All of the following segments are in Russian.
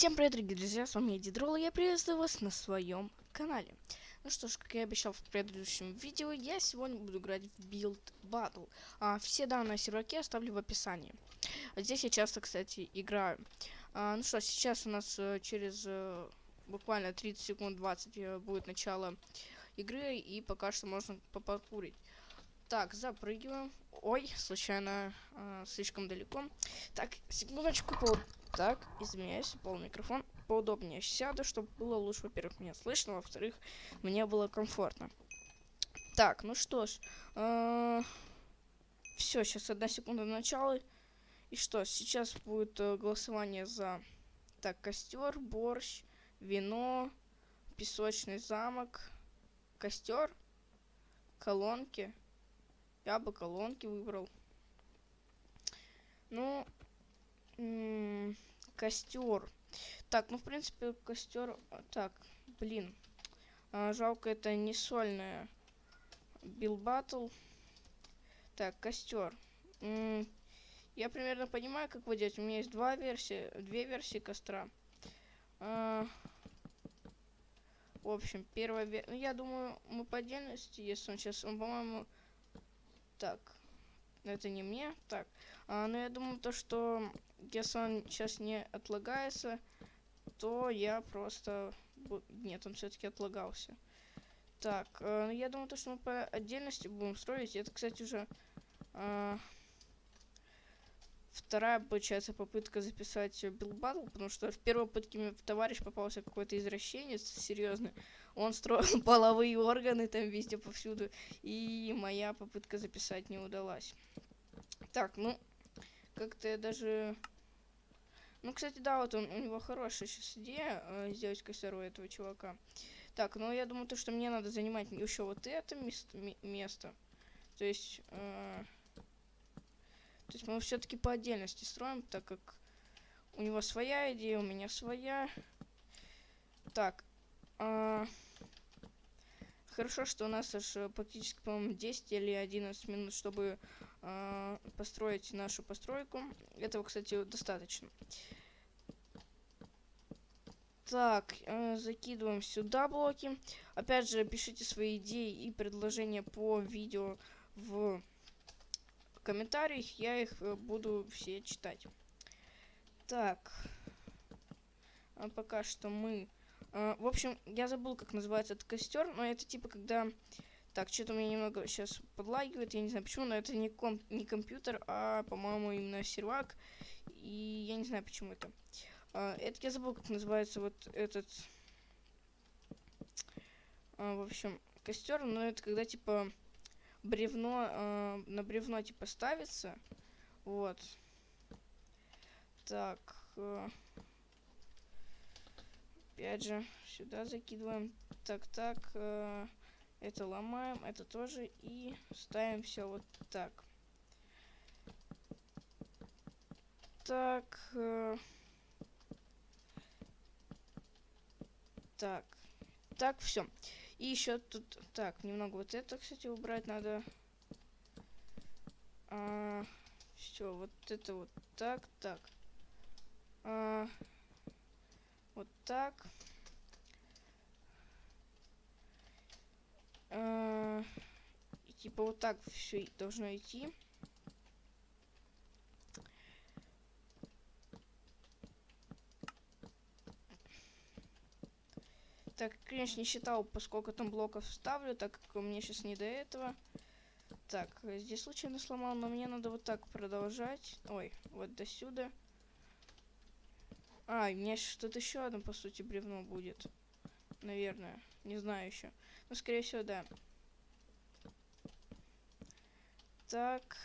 Всем привет, дорогие друзья, с вами я Дидрол, и я приветствую вас на своем канале. Ну что ж, как я обещал в предыдущем видео, я сегодня буду играть в Build Battle. Все данные о серваке оставлю в описании. Здесь я часто, кстати, играю. Ну что, сейчас у нас через буквально 30 секунд, 20 будет начало игры, и пока что можно попаркурить. Так, запрыгиваем. Ой, случайно, слишком далеко. Так, секундочку, так, извиняюсь, микрофон поудобнее сяду, чтобы было лучше, во-первых, меня слышно, во-вторых, мне было комфортно. Так, ну что ж, все, сейчас 1 секунда до начала. И что, сейчас будет голосование за, так, костер, борщ, вино, песочный замок, костер, колонки. Я бы колонки выбрал. Ну, костер. Так, ну, в принципе, костер... Так, блин. Жалко, это не сольная Build Battle. Так, костер. Я примерно понимаю, как его делать. У меня есть две версии костра. В общем, первая версия... Ну, я думаю, мы по отдельности, если он сейчас... Он, по-моему... Так, это не мне. Так, но я думаю, то, что если он сейчас не отлагается, то я просто... Нет, он все-таки отлагался. Так, я думаю, то, что мы по отдельности будем строить. Это, кстати, уже вторая, получается, попытка записать Build Battle, потому что в первой попытке мне в товарищ попался какой-то извращенец, серьезно. Он строил половые органы там везде, повсюду, и моя попытка записать не удалась. Так, ну, как-то я даже... Ну, кстати, да, вот у него хорошая сейчас идея сделать костер у этого чувака. Так, ну, я думаю, то, что мне надо занимать еще вот это место. То есть мы все-таки по отдельности строим, так как у него своя идея, у меня своя. Так, хорошо, что у нас аж практически, по-моему, 10 или 11 минут, чтобы построить нашу постройку. Этого, кстати, достаточно. Так, закидываем сюда блоки. Опять же, пишите свои идеи и предложения по видео в комментариях. Я их буду все читать. Так, пока что мы... в общем, я забыл, как называется этот костер, но это типа когда... Так, что-то у меня немного сейчас подлагивает, я не знаю почему, но это не компьютер, а, по-моему, именно сервак. И я не знаю, почему это. Это я забыл, как называется вот этот... в общем, костер, но это когда, типа, бревно, на бревно, типа, ставится. Вот. Так... опять же, сюда закидываем. Так, это ломаем, это тоже. И ставим все вот так. Так. Так, все. И еще тут... Так, немного вот это, кстати, убрать надо. Все, вот это вот так. Вот так. И типа вот так все должно идти. Так, конечно, не считал, поскольку там блоков ставлю, так как у меня сейчас не до этого. Так, здесь случайно сломал, но мне надо вот так продолжать. Ой, вот до сюда. У меня что-то еще одно, по сути, бревно будет. Наверное. Не знаю еще. Но, скорее всего, да. Так.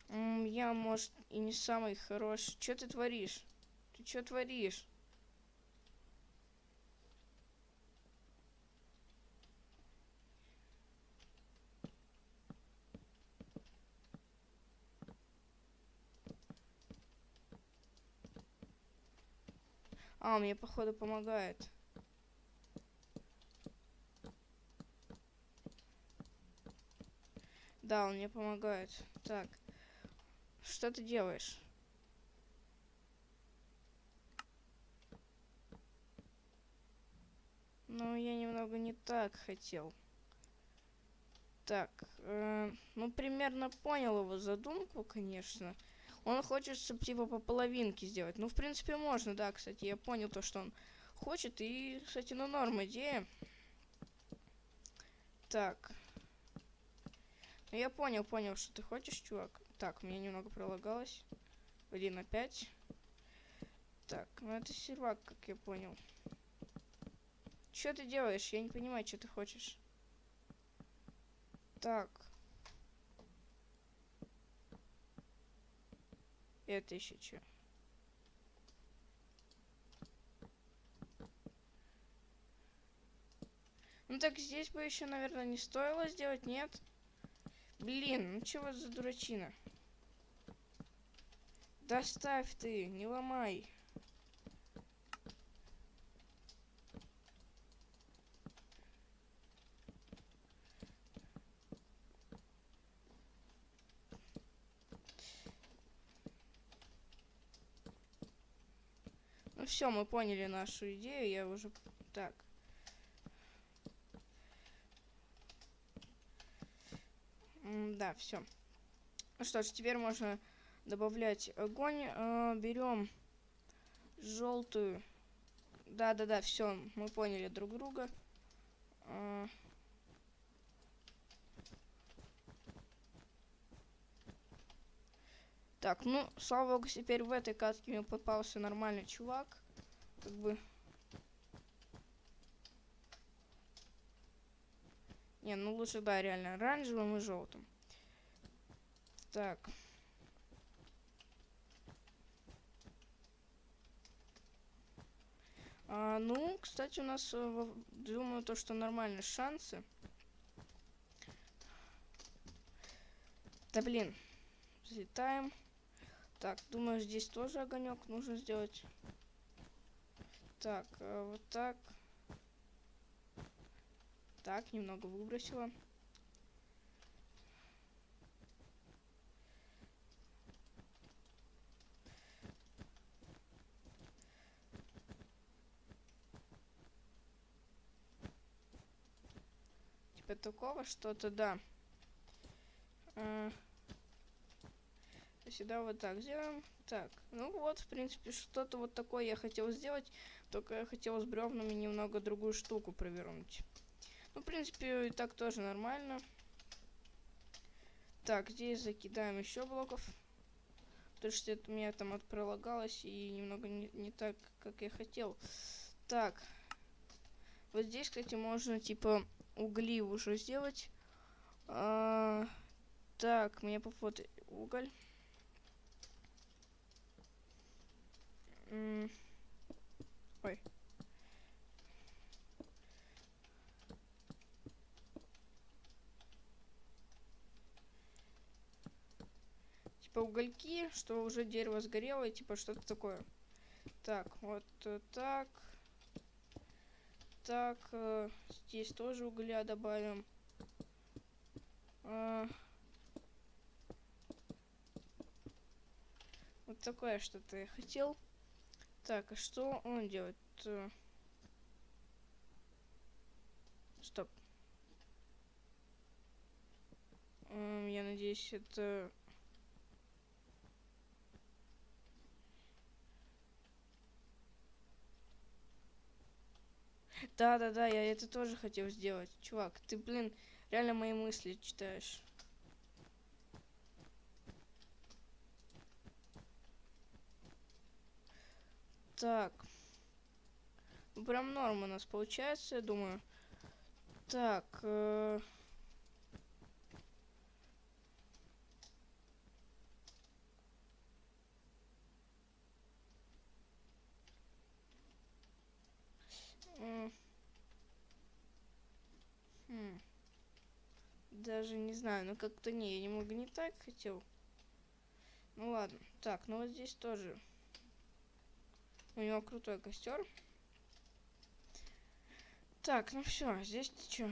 Я, может, и не самый хороший. Что ты творишь? Ты что творишь? Он мне, походу, помогает. Да, он мне помогает. Так. Что ты делаешь? так хотел. Так, ну примерно понял его задумку, конечно. Он хочет, чтобы типа по половинке сделать. Ну, в принципе, можно, да, кстати, я понял то, что он хочет. И, кстати, ну норм идея. Так. Ну, я понял, что ты хочешь, чувак. Так, у меня немного пролагалось. Блин, опять. Так, ну это сервак, как я понял. Что ты делаешь? Я не понимаю, что ты хочешь. Так. Это еще что? Ну так здесь бы еще, наверное, не стоило сделать, нет? Блин, ну чего за дурачина? Доставь ты, не ломай. Ну все, мы поняли нашу идею, я уже... Так. Да, все. Ну что ж, теперь можно добавлять огонь. Берем желтую. Да, все, мы поняли друг друга. Так, ну, слава богу, теперь в этой катке мне попался нормальный чувак. Как бы... Не, ну лучше, да, реально, оранжевым и желтым. Так. Ну, кстати, у нас, думаю, то, что нормальные шансы. Да блин, взлетаем. Так, думаю, здесь тоже огонек нужно сделать. Так, вот так. Так, немного выбросила. Типа такого что-то, да. Сюда вот так сделаем. Так, ну вот, в принципе, что-то вот такое я хотел сделать. Только я хотел с бревнами немного другую штуку провернуть. Ну, в принципе, и так тоже нормально. Так, здесь закидаем еще блоков. Потому что это у меня там пролагалось и немного не так, как я хотел. Так. Вот здесь, кстати, можно, типа, угли уже сделать. Так, мне вот уголь. Ой. Типа угольки, что уже дерево сгорело, и типа что-то такое. Так, вот так. Так, здесь тоже угля добавим. Вот такое что-то я хотел. Так, а что он делает? Стоп. Я надеюсь, это... Да, я это тоже хотел сделать. Чувак, ты, блин, реально мои мысли читаешь. Так. Прям норм у нас получается, я думаю. Так. Даже не знаю, ну как-то не, я немного не так хотел. Ну ладно. Так, ну вот здесь тоже. У него крутой костер. Так, ну все, здесь ты чё?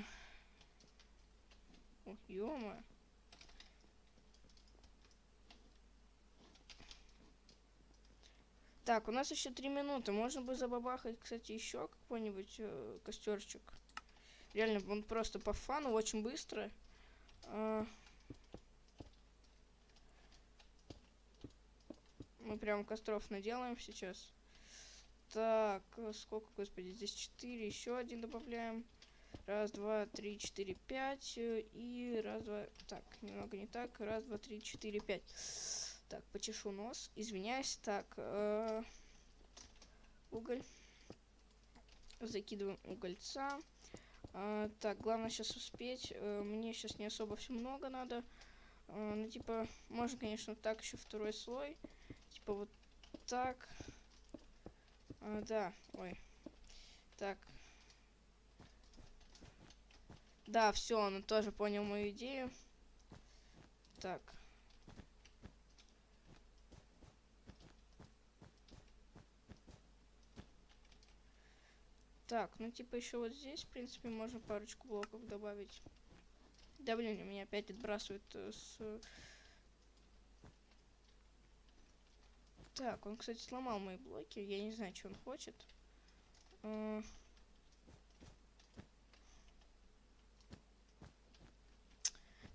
О, ё-моё. Так, у нас еще 3 минуты. Можно бы забабахать, кстати, еще какой-нибудь костерчик. Реально, он просто по фану, очень быстро. Мы прям костров наделаем сейчас. Так, сколько, господи, здесь 4, еще один добавляем. Раз, два, три, четыре, пять. И раз, два, так, немного не так. Раз, два, три, четыре, пять. Так, почешу нос, извиняюсь. Так, уголь. Закидываем угольца. Так, главное сейчас успеть. Мне сейчас не особо все много надо. Ну, типа, можно, конечно, так еще второй слой. Типа вот так. Да, ой. Так. Да, все, он тоже понял мою идею. Так. Так, ну типа еще вот здесь, в принципе, можно парочку блоков добавить. Да блин, меня опять отбрасывает с... Так, он, кстати, сломал мои блоки. Я не знаю, что он хочет.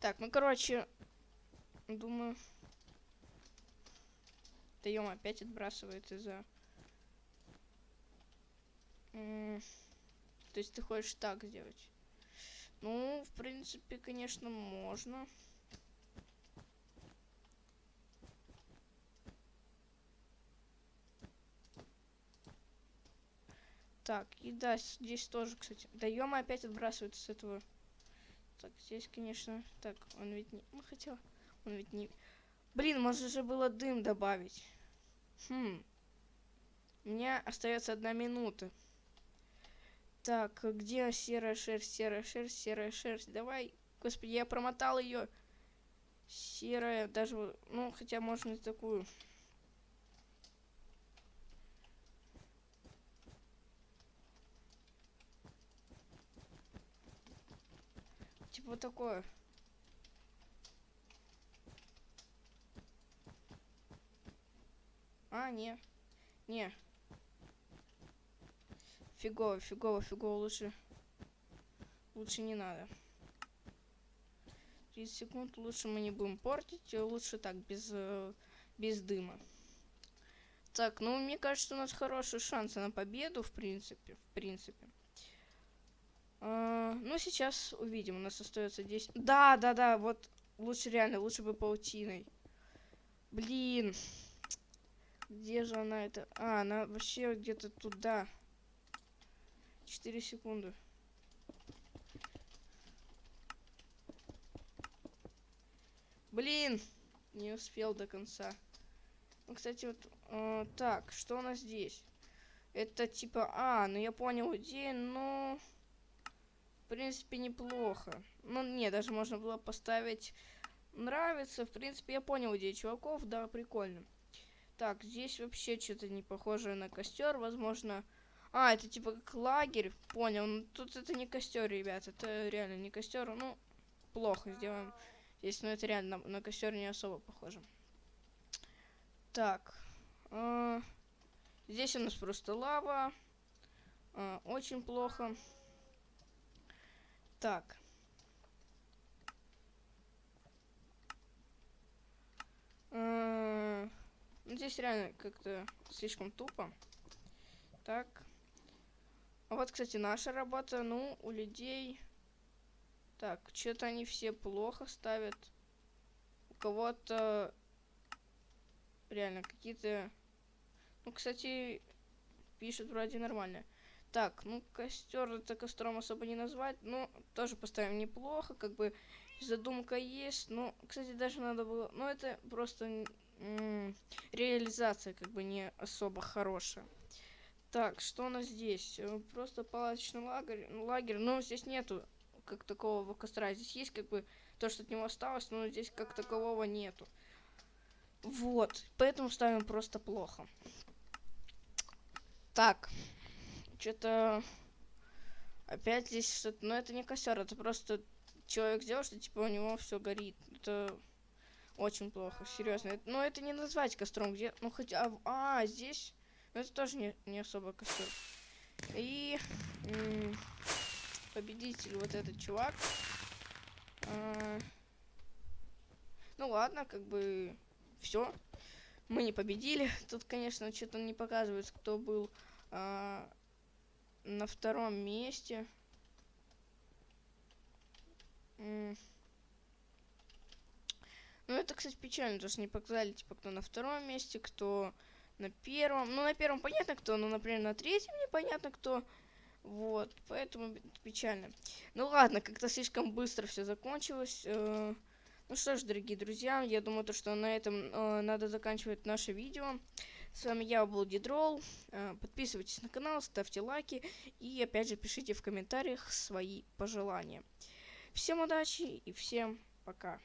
Так, ну короче, думаю... Да ё, опять отбрасывает из-за... То есть ты хочешь так сделать? Ну, в принципе, конечно, можно. Так, и да, здесь тоже, кстати. Да ё, опять отбрасывает с этого. Так, здесь, конечно... Так, он ведь не... Ну, хотел... Он ведь не... Блин, можно же было дым добавить. У меня остается 1 минута. Так, где серая шерсть, серая шерсть, серая шерсть? Давай, господи, я промотал ее. Серая, даже, ну, хотя можно и такую. Типа вот такое. Не. Не. Фигово, фигово, фигово, лучше. Лучше не надо. 30 секунд лучше мы не будем портить. Лучше так, без дыма. Так, ну, мне кажется, у нас хорошие шансы на победу, в принципе. Ну, сейчас увидим. У нас остается 10. Да, вот лучше реально, лучше бы паутиной. Блин. Где же она это? Она вообще где-то туда. 4 секунды. Блин! Не успел до конца. Ну, кстати, вот... так, что у нас здесь? Это типа... ну я понял идею, но... В принципе, неплохо. Ну, не, даже можно было поставить... Нравится. В принципе, я понял идею чуваков. Да, прикольно. Так, здесь вообще что-то не похоже на костер. Возможно... это типа как лагерь. Понял. Ну, тут это не костер, ребят. Это реально не костер. Ну, плохо сделаем. Здесь, ну, это реально на костер не особо похоже. Так. Здесь у нас просто лава. Очень плохо. Так. Здесь реально как-то слишком тупо. Так. А вот, кстати, наша работа. Ну, у людей... Так, что-то они все плохо ставят. У кого-то... Реально, какие-то... Ну, кстати, пишут вроде нормально. Так, ну, костер это костром особо не назвать. Но тоже поставим неплохо. Как бы задумка есть. Ну, кстати, даже надо было... Ну, это просто... реализация как бы не особо хорошая. Так, что у нас здесь? Просто палаточный лагерь. Но здесь нету как такового костра. Здесь есть как бы то, что от него осталось, но здесь как такового нету. Вот, поэтому ставим просто плохо. Так, что-то опять здесь что-то... Но это не костер, это просто человек сделал, что типа у него все горит. Это очень плохо, серьезно. Но это не назвать костром, где... Ну, хотя... здесь... Но это тоже не особо костер. И... победитель вот этот чувак. Ну ладно, как бы все. Мы не победили. Тут, конечно, что-то не показывается, кто был на втором месте. Ну, это, кстати, печально, потому что не показали, типа, кто на втором месте, кто на первом. Ну, на первом понятно кто, но, например, на третьем непонятно кто. Вот, поэтому печально. Ну ладно, как-то слишком быстро все закончилось. Ну что ж, дорогие друзья, я думаю, то, что на этом надо заканчивать наше видео. С вами я был Дидрол. Подписывайтесь на канал, ставьте лайки и опять же пишите в комментариях свои пожелания. Всем удачи и всем пока.